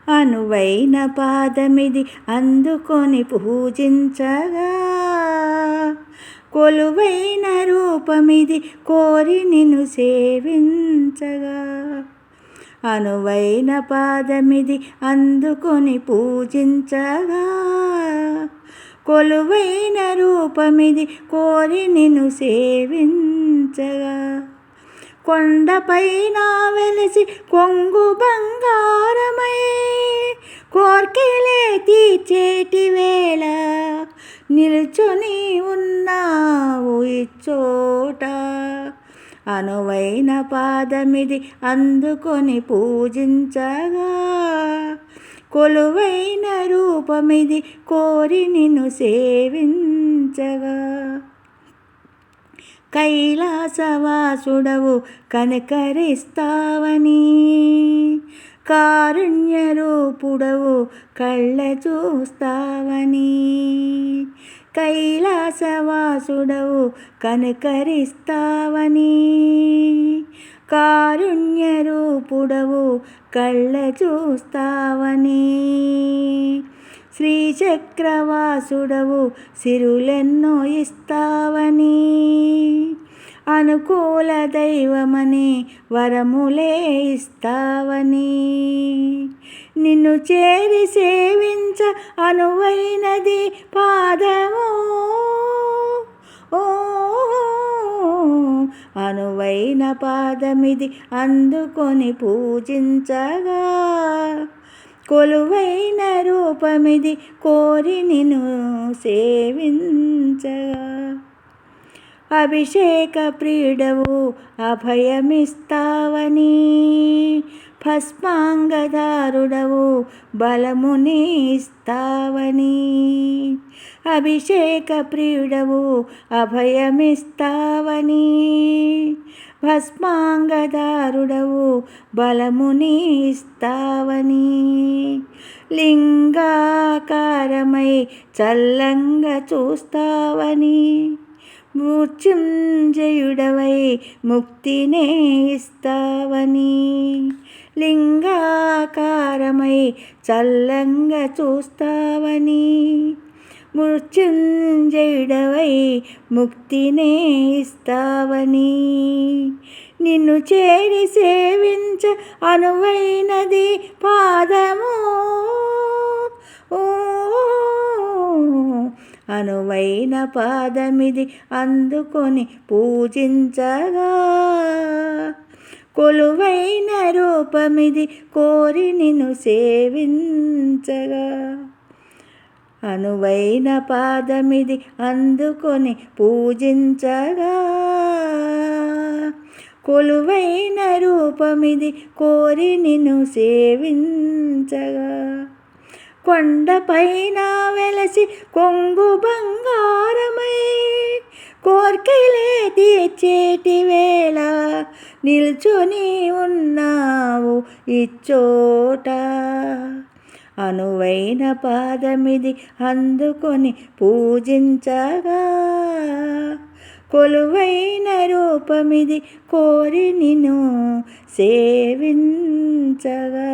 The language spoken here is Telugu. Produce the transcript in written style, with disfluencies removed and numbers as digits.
అనువైన పాదమిది అందుకొని పూజించగా, కొలువైన రూపమిది కోరి నిన్ను సేవించగా. అనువైన పాదమిది అందుకొని పూజించగా, కొలువైన రూపమిది కోరి నిన్ను సేవించగా. కొండపైన వెలిసి కొంగు బంగారమై కోర్కెలే తీర్చేటి వేళ నిల్చొని ఉన్నావు ఇచ్చోట. అనువైన పాదమిది అందుకొని పూజించగా, కొలువైన రూపమిది కోరి నిన్ను సేవించగా. కైలాసవాసుడవు కనికరిస్తావని, కారుణ్యరూపుడవు కళ్ళ చూస్తావని. కైలాసవాసుడవు కనికరిస్తావని, కారుణ్యరూపుడవు కళ్ళ చూస్తావని. శ్రీచక్రవాసుడవు సిరులెన్నో ఇస్తావని, అనుకూల దైవమని వరములే ఇస్తావని. నిన్ను చేరి సేవించ అనువైనది పాదము, అనువైన పాదమిది అందుకొని పూజించగా, కొలువైన రూపమిది కోరి నిన్ను సేవించగా. అభిషేక ప్రియుడవు అభయమిస్తావని, భస్మాంగదారుడవు బలముని ఇస్తావని. అభిషేక ప్రియుడవు అభయమిస్తావని, భస్మాంగదారుడవు బలముని ఇస్తావని. లింగాకారమై చల్లంగా చూస్తావని, మృత్యుంజయుడవై ముక్తినే ఇస్తావని. లింగాకారమై చల్లంగా చూస్తావని, మృత్యుంజయుడవై ముక్తినే ఇస్తావని. నిన్ను చేరి సేవించ అనువైనది పాదము, అనువైన పాదమిది అందుకొని పూజించగా, కొలువైన రూపమిది కోరి నిన్ను సేవించగా. అనువైన పాదమిది అందుకొని పూజించగా, కొలువైన రూపమిది కోరి నిన్ను సేవించగా. కొండపైన వెలసి కొంగు బంగారమై కోర్కెలే తీర్చేటి వేళ నిల్చొని ఉన్నావు ఇచ్చోట. అనువైన పాదమిది అందుకొని పూజించగా, కొలువైన రూపమిది కోరి నిన్ను సేవించగా.